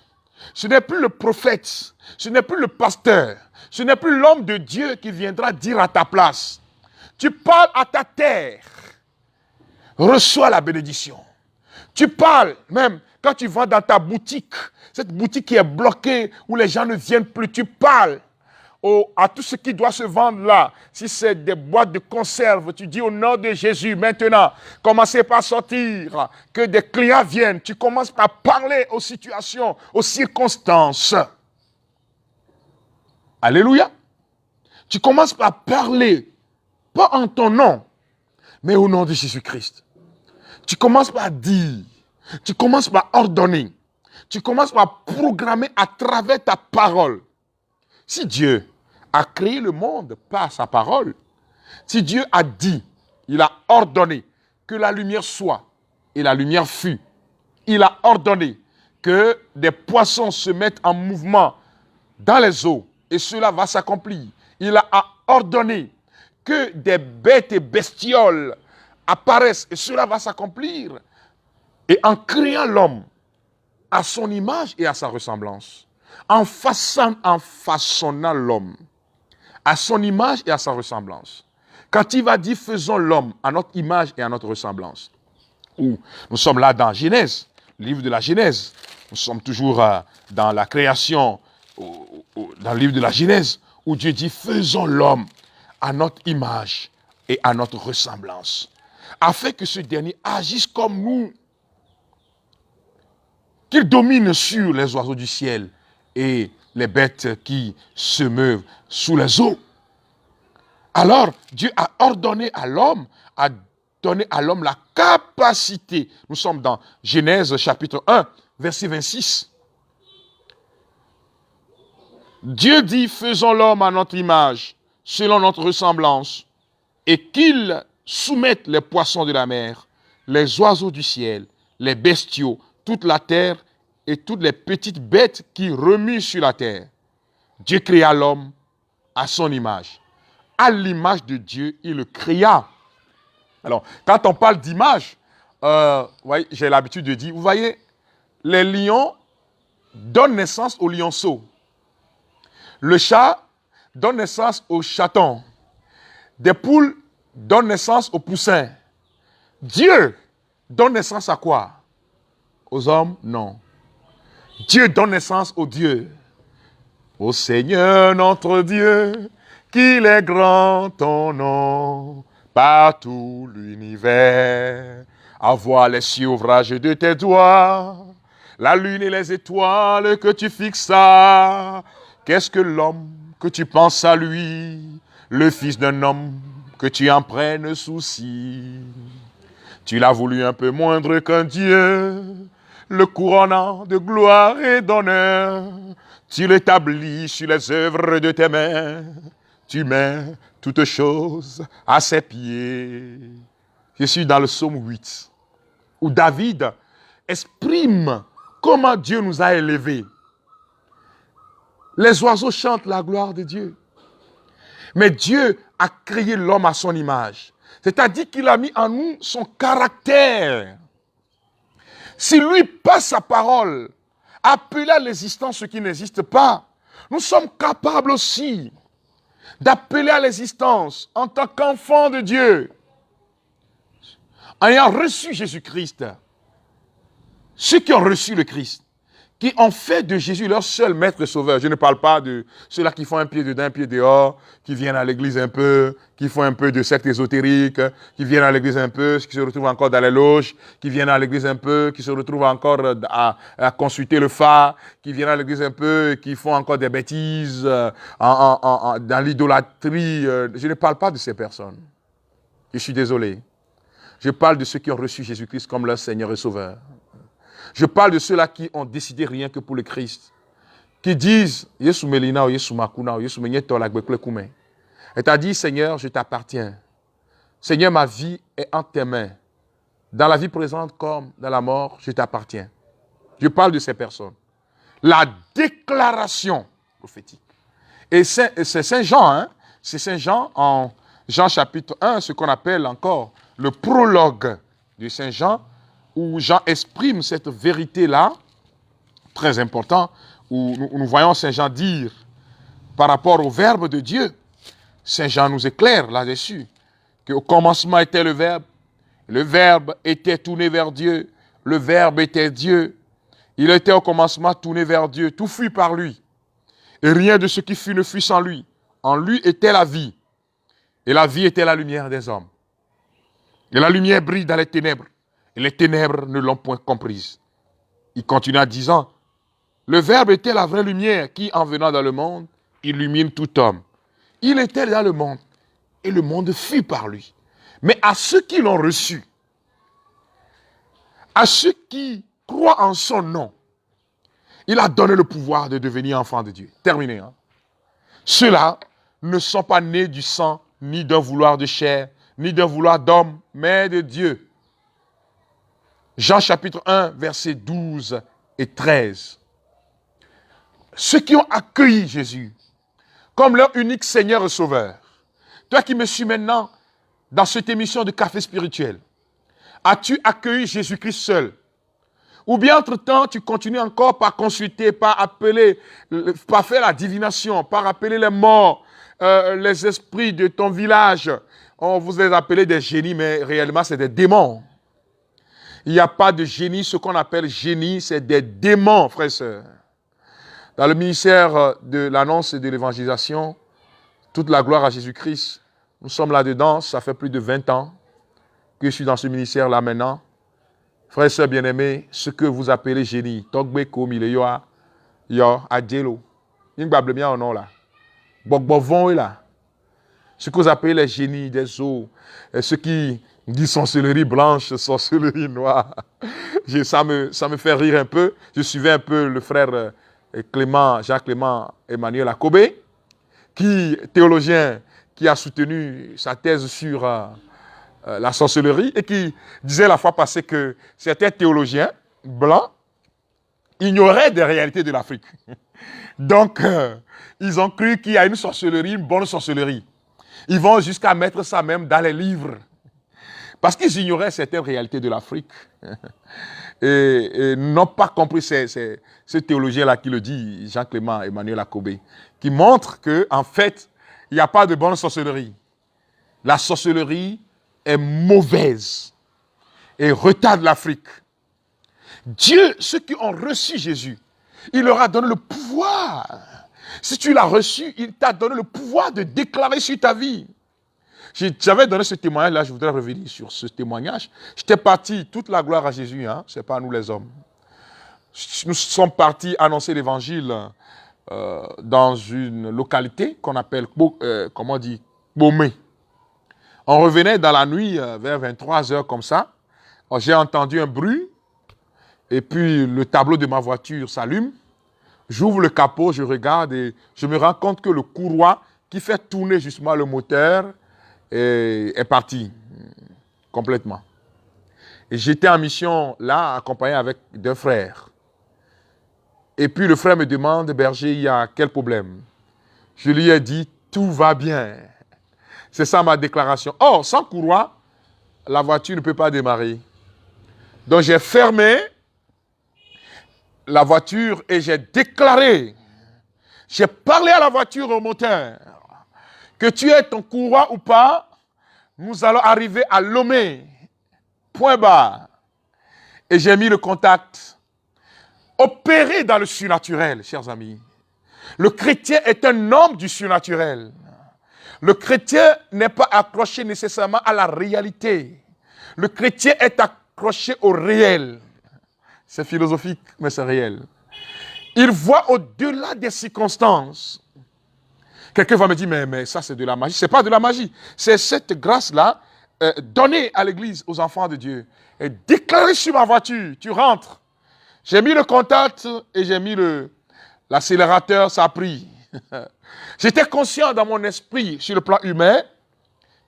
ce n'est plus le prophète, ce n'est plus le pasteur, ce n'est plus l'homme de Dieu qui viendra dire à ta place. Tu parles à ta terre, reçois la bénédiction. Tu parles même quand tu vas dans ta boutique, cette boutique qui est bloquée, où les gens ne viennent plus, tu parles à tout ce qui doit se vendre là. Si c'est des boîtes de conserve, tu dis au nom de Jésus, maintenant, commencez par sortir, que des clients viennent. Tu commences par parler aux situations, aux circonstances. Alléluia. Tu commences par parler, pas en ton nom, mais au nom de Jésus-Christ. Tu commences par dire, tu commences par ordonner, tu commences par programmer à travers ta parole. Si Dieu a créé le monde par sa parole, si Dieu a dit, il a ordonné que la lumière soit et la lumière fut, il a ordonné que des poissons se mettent en mouvement dans les eaux et cela va s'accomplir. Il a ordonné que des bêtes et bestioles apparaissent et cela va s'accomplir. Et en créant l'homme à son image et à sa ressemblance, en façonnant l'homme à son image et à sa ressemblance. Quand il va dire faisons l'homme à notre image et à notre ressemblance, où nous sommes là dans Genèse, le livre de la Genèse, nous sommes toujours dans la création, dans le livre de la Genèse, où Dieu dit faisons l'homme à notre image et à notre ressemblance, afin que ce dernier agisse comme nous, qu'il domine sur les oiseaux du ciel et les bêtes qui se meuvent sous les eaux. Alors, Dieu a ordonné à l'homme, a donné à l'homme la capacité. Nous sommes dans Genèse chapitre 1, verset 26. Dieu dit, faisons l'homme à notre image, selon notre ressemblance, et qu'il soumette les poissons de la mer, les oiseaux du ciel, les bestiaux, toute la terre et toutes les petites bêtes qui remuent sur la terre. Dieu créa l'homme à son image. À l'image de Dieu, il le créa. Alors, quand on parle d'image, j'ai l'habitude de dire, vous voyez, les lions donnent naissance aux lionceaux. Le chat donne naissance aux chatons. Des poules donnent naissance aux poussins. Dieu donne naissance à quoi? Aux hommes? Non. Dieu donne naissance aux dieux. Ô Seigneur notre Dieu, qu'il est grand ton nom, par tout l'univers. À voir les cieux ouvrages de tes doigts, la lune et les étoiles que tu fixas. Qu'est-ce que l'homme que tu penses à lui, le fils d'un homme que tu en prennes souci. Tu l'as voulu un peu moindre qu'un Dieu, le couronnant de gloire et d'honneur. Tu l'établis sur les œuvres de tes mains. Tu mets toutes choses à ses pieds. Je suis dans le psaume 8, où David exprime comment Dieu nous a élevés. Les oiseaux chantent la gloire de Dieu. Mais Dieu a créé l'homme à son image. C'est-à-dire qu'il a mis en nous son caractère. Si lui, par sa parole, appelle à l'existence ce qui n'existe pas, nous sommes capables aussi d'appeler à l'existence en tant qu'enfants de Dieu. En ayant reçu Jésus-Christ, ceux qui ont reçu le Christ, qui ont fait de Jésus leur seul maître et sauveur. Je ne parle pas de ceux-là qui font un pied dedans, un pied dehors, qui viennent à l'église un peu, qui font un peu de secte ésotérique, qui viennent à l'église un peu, qui se retrouvent encore dans les loges, qui viennent à l'église un peu, qui se retrouvent encore à consulter le phare, qui viennent à l'église un peu, qui font encore des bêtises dans l'idolâtrie. Je ne parle pas de ces personnes. Je suis désolé. Je parle de ceux qui ont reçu Jésus-Christ comme leur Seigneur et Sauveur. Je parle de ceux-là qui ont décidé rien que pour le Christ. Qui disent, Yesu Melina ou Yesu Makuna ou Yesu Menyeto la Gbekle. Et t'as dit, Seigneur, je t'appartiens. Seigneur, ma vie est entre tes mains. Dans la vie présente comme dans la mort, je t'appartiens. Je parle de ces personnes. La déclaration prophétique. Et c'est Saint Jean, hein? C'est Saint Jean en Jean chapitre 1, ce qu'on appelle encore le prologue de Saint Jean, où Jean exprime cette vérité-là, très important, où nous voyons Saint Jean dire, par rapport au Verbe de Dieu, Saint Jean nous éclaire là-dessus, qu'au commencement était le Verbe était tourné vers Dieu, le Verbe était Dieu, il était au commencement tourné vers Dieu, tout fut par lui, et rien de ce qui fut ne fut sans lui. En lui était la vie, et la vie était la lumière des hommes. Et la lumière brille dans les ténèbres, et les ténèbres ne l'ont point comprise. Il continua disant, le Verbe était la vraie lumière qui, en venant dans le monde, illumine tout homme. Il était dans le monde, et le monde fut par lui. Mais à ceux qui l'ont reçu, à ceux qui croient en son nom, il a donné le pouvoir de devenir enfants de Dieu. Terminé. Hein? Ceux-là ne sont pas nés du sang, ni d'un vouloir de chair, ni d'un vouloir d'homme, mais de Dieu. Jean chapitre 1, versets 12 et 13. Ceux qui ont accueilli Jésus comme leur unique Seigneur et Sauveur. Toi qui me suis maintenant dans cette émission de café spirituel, as-tu accueilli Jésus-Christ seul? Ou bien entre-temps, tu continues encore par consulter, par appeler, par faire la divination, par appeler les morts, les esprits de ton village. On vous les appelez des génies, mais réellement, c'est des démons. Il n'y a pas de génie. Ce qu'on appelle génie, c'est des démons, frères et sœurs. Dans le ministère de l'annonce et de l'évangélisation, toute la gloire à Jésus-Christ, nous sommes là-dedans. Ça fait plus de 20 ans que je suis dans ce ministère-là maintenant. Frères et sœurs bien-aimés, ce que vous appelez génie, Togbe Komi, yo, Adjelo, Yingbable bien ou non là, Bogbovon est là. Ce que vous appelez les génies des eaux, ceux qui disent sorcellerie blanche, sorcellerie noire, ça me fait rire un peu. Je suivais un peu le frère Jacques-Clément Emmanuel Akobé, théologien, qui a soutenu sa thèse sur la sorcellerie et qui disait la fois passée que certains théologiens blancs ignoraient des réalités de l'Afrique. Donc, ils ont cru qu'il y a une sorcellerie, une bonne sorcellerie. Ils vont jusqu'à mettre ça même dans les livres. Parce qu'ils ignoraient certaines réalités de l'Afrique. Et n'ont pas compris ce théologien-là qui le dit, Jean-Clément Emmanuel Akobé, qui montre qu'en fait, il n'y a pas de bonne sorcellerie. La sorcellerie est mauvaise et retarde l'Afrique. Dieu, ceux qui ont reçu Jésus, il leur a donné le pouvoir. Si tu l'as reçu, il t'a donné le pouvoir de déclarer sur ta vie. J'avais donné ce témoignage-là, je voudrais revenir sur ce témoignage. J'étais parti, toute la gloire à Jésus, hein, ce n'est pas à nous les hommes. Nous sommes partis annoncer l'évangile dans une localité qu'on appelle, comment on dit, Bomé. On revenait dans la nuit, vers 23h comme ça. J'ai entendu un bruit, et puis le tableau de ma voiture s'allume. J'ouvre le capot, je regarde et je me rends compte que le courroie qui fait tourner justement le moteur est parti complètement. Et j'étais en mission là, accompagné avec deux frères. Et puis le frère me demande, berger, il y a quel problème? Je lui ai dit, tout va bien. C'est ça ma déclaration. Or, sans courroie, la voiture ne peut pas démarrer. Donc j'ai fermé la voiture et j'ai déclaré, j'ai parlé à la voiture au moteur, que tu aies ton courroie ou pas, nous allons arriver à Lomé, point barre. Et j'ai mis le contact. Opérer dans le surnaturel, chers amis. Le chrétien est un homme du surnaturel. Le chrétien n'est pas accroché nécessairement à la réalité. Le chrétien est accroché au réel. C'est philosophique, mais c'est réel. Il voit au-delà des circonstances. Quelqu'un va me dire, mais ça c'est de la magie. Ce n'est pas de la magie. C'est cette grâce-là donnée à l'église, aux enfants de Dieu. Et déclarée sur ma voiture, tu rentres. J'ai mis le contact et j'ai mis l'accélérateur, ça a pris. J'étais conscient dans mon esprit, sur le plan humain,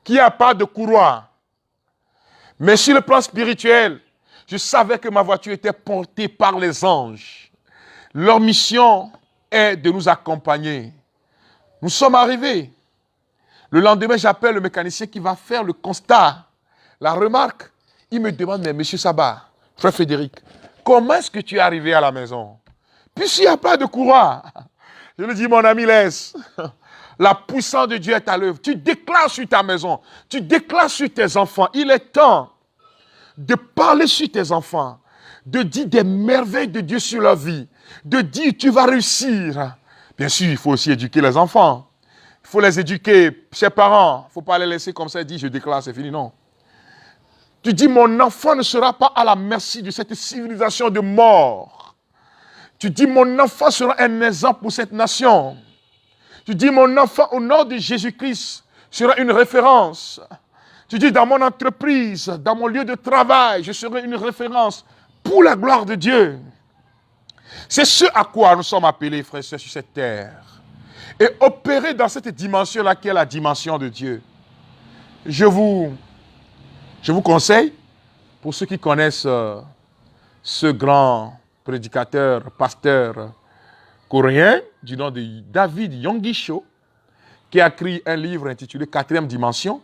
qu'il n'y a pas de courroie. Mais sur le plan spirituel, je savais que ma voiture était portée par les anges. Leur mission est de nous accompagner. Nous sommes arrivés. Le lendemain, j'appelle le mécanicien qui va faire le constat. La remarque, il me demande, mais monsieur Sabat, frère Frédéric, comment est-ce que tu es arrivé à la maison? Puisqu'il n'y a pas de courroie. Je lui dis, mon ami, laisse. La puissance de Dieu est à l'œuvre. Tu déclares sur ta maison. Tu déclares sur tes enfants. Il est temps de parler sur tes enfants. De dire des merveilles de Dieu sur leur vie. De dire, tu vas réussir. Bien sûr, il faut aussi éduquer les enfants. Il faut les éduquer, chers parents. Il ne faut pas les laisser comme ça et dire, je déclare, c'est fini. Non. Tu dis, mon enfant ne sera pas à la merci de cette civilisation de mort. Tu dis, mon enfant sera un exemple pour cette nation. Tu dis, mon enfant, au nom de Jésus-Christ, sera une référence. Tu dis, dans mon entreprise, dans mon lieu de travail, je serai une référence pour la gloire de Dieu. C'est ce à quoi nous sommes appelés, frères et sœurs, sur cette terre. Et opérer dans cette dimension-là, qui est la dimension de Dieu. Je vous conseille, pour ceux qui connaissent ce grand prédicateur, pasteur coréen, du nom de David Yonggi-cho, qui a écrit un livre intitulé « Quatrième dimension ».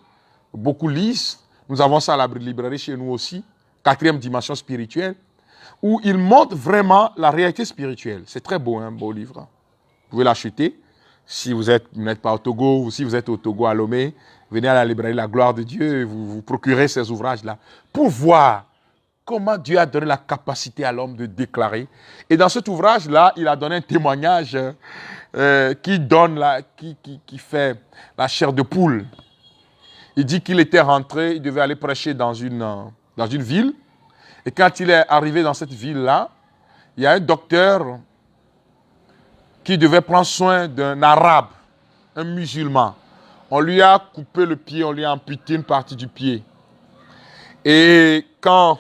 Beaucoup lisent. Nous avons ça à la librairie chez nous aussi. « Quatrième dimension spirituelle », où il montre vraiment la réalité spirituelle. C'est très beau, un beau livre. Vous pouvez l'acheter. Si vous n'êtes pas au Togo, ou si vous êtes au Togo à Lomé, venez à la librairie La Gloire de Dieu et vous procurez ces ouvrages-là pour voir comment Dieu a donné la capacité à l'homme de déclarer. Et dans cet ouvrage-là, il a donné un témoignage qui fait la chair de poule. Il dit qu'il était rentré, il devait aller prêcher dans une ville. Et quand il est arrivé dans cette ville-là, il y a un docteur qui devait prendre soin d'un arabe, un musulman. On lui a coupé le pied, on lui a amputé une partie du pied. Et quand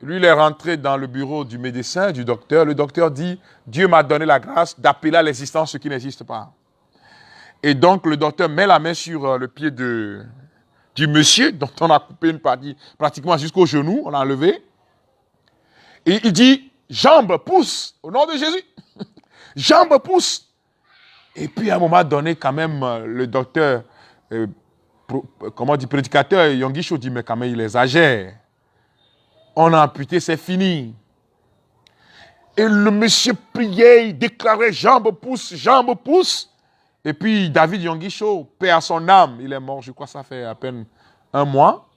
lui il est rentré dans le bureau du médecin, du docteur, le docteur dit « Dieu m'a donné la grâce d'appeler à l'existence ce qui n'existe pas ». Et donc le docteur met la main sur le pied de du monsieur dont on a coupé une partie pratiquement jusqu'au genou, on a enlevé. Et il dit, jambes, pousse, au nom de Jésus. Jambes, pousse. Et puis à un moment donné, quand même, le docteur, prédicateur Yonggi dit, mais quand même, il exagère. On a amputé, c'est fini. Et le monsieur priait, il déclarait, jambes, pousse, jambes, pousse. Et puis David Yonggi, paix à son âme, il est mort, je crois que ça fait à peine un mois.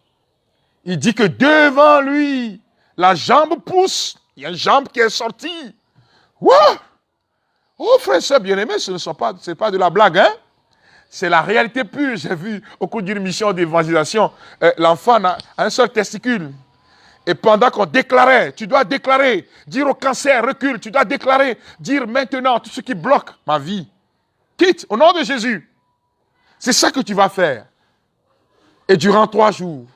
Il dit que devant lui, la jambe pousse. Il y a une jambe qui est sortie. Wow! Oh, frère et soeur bien-aimés, ce n'est pas de la blague, hein? C'est la réalité pure. J'ai vu au cours d'une mission d'évangélisation, l'enfant a un seul testicule. Et pendant qu'on déclarait, tu dois déclarer, dire au cancer, recule, tu dois déclarer, dire maintenant tout ce qui bloque ma vie. Quitte, au nom de Jésus. C'est ça que tu vas faire. Et durant 3 jours,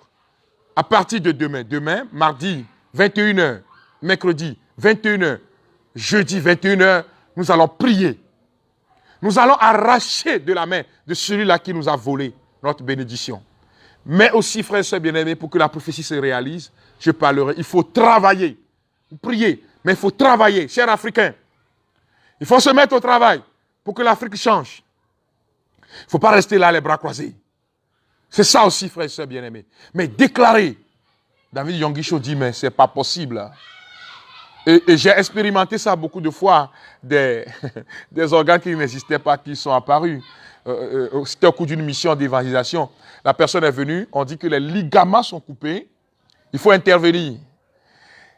à partir de demain, mardi, 21h, mercredi, 21h, jeudi, 21h, nous allons prier. Nous allons arracher de la main de celui-là qui nous a volé notre bénédiction. Mais aussi, frères et sœurs bien-aimés, pour que la prophétie se réalise, je parlerai, il faut travailler. Prier, mais il faut travailler, chers Africains. Il faut se mettre au travail pour que l'Afrique change. Il ne faut pas rester là les bras croisés. C'est ça aussi, frères et sœurs bien-aimés. Mais déclarer. David Yonggi dit, mais ce n'est pas possible. Et j'ai expérimenté ça beaucoup de fois, des organes qui n'existaient pas, qui sont apparus. C'était au cours d'une mission d'évangélisation. La personne est venue, on dit que les ligaments sont coupés. Il faut intervenir.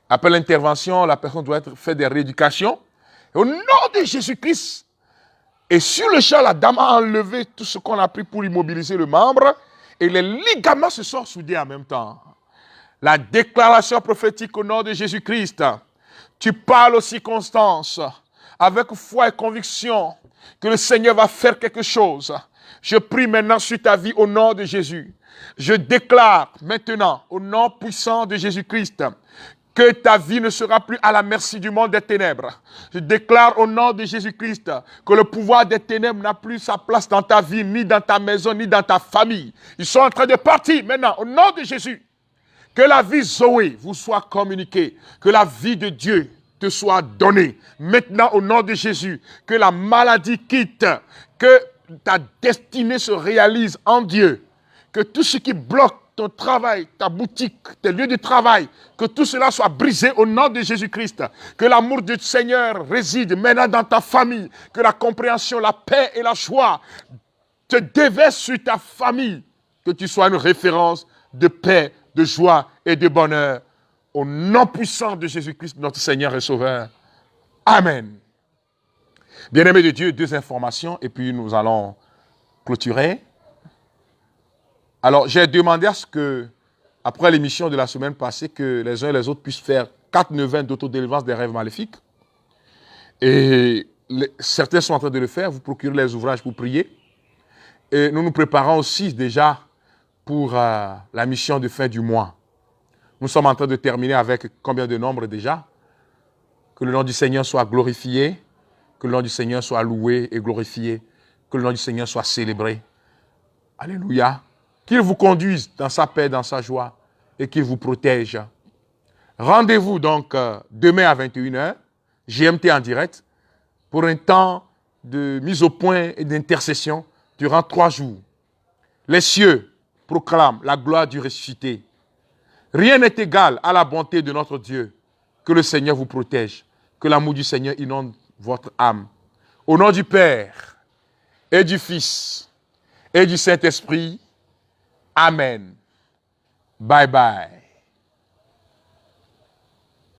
Après l'intervention, la personne doit faire des rééducations. Et au nom de Jésus-Christ, et sur le champ, la dame a enlevé tout ce qu'on a pris pour immobiliser le membre. Et les ligaments se sont soudés en même temps. La déclaration prophétique au nom de Jésus-Christ. Tu parles aux circonstances avec foi et conviction que le Seigneur va faire quelque chose. Je prie maintenant sur ta vie au nom de Jésus. Je déclare maintenant au nom puissant de Jésus-Christ que ta vie ne sera plus à la merci du monde des ténèbres. Je déclare au nom de Jésus-Christ que le pouvoir des ténèbres n'a plus sa place dans ta vie, ni dans ta maison, ni dans ta famille. Ils sont en train de partir maintenant au nom de Jésus. Que la vie Zoé vous soit communiquée. Que la vie de Dieu te soit donnée. Maintenant au nom de Jésus. Que la maladie quitte. Que ta destinée se réalise en Dieu. Que tout ce qui bloque ton travail, ta boutique, tes lieux de travail, que tout cela soit brisé au nom de Jésus-Christ. Que l'amour du Seigneur réside maintenant dans ta famille. Que la compréhension, la paix et la joie te déversent sur ta famille. Que tu sois une référence de paix, de joie et de bonheur. Au nom puissant de Jésus-Christ, notre Seigneur et Sauveur. Amen. Bien-aimés de Dieu, 2 informations et puis nous allons clôturer. Alors, j'ai demandé à ce que, après l'émission de la semaine passée, que les uns et les autres puissent faire 4 neuvaines d'autodélivrance des rêves maléfiques. Et certains sont en train de le faire. Vous procurez les ouvrages pour prier. Et nous nous préparons aussi déjà pour la mission de fin du mois. Nous sommes en train de terminer avec combien de nombres déjà? Que le nom du Seigneur soit glorifié, que le nom du Seigneur soit loué et glorifié, que le nom du Seigneur soit célébré. Alléluia. Qu'il vous conduise dans sa paix, dans sa joie et qu'il vous protège. Rendez-vous donc demain à 21h, GMT en direct, pour un temps de mise au point et d'intercession durant 3 jours. Les cieux proclament la gloire du ressuscité. Rien n'est égal à la bonté de notre Dieu. Que le Seigneur vous protège. Que l'amour du Seigneur inonde votre âme. Au nom du Père et du Fils et du Saint-Esprit. Amen. Bye bye.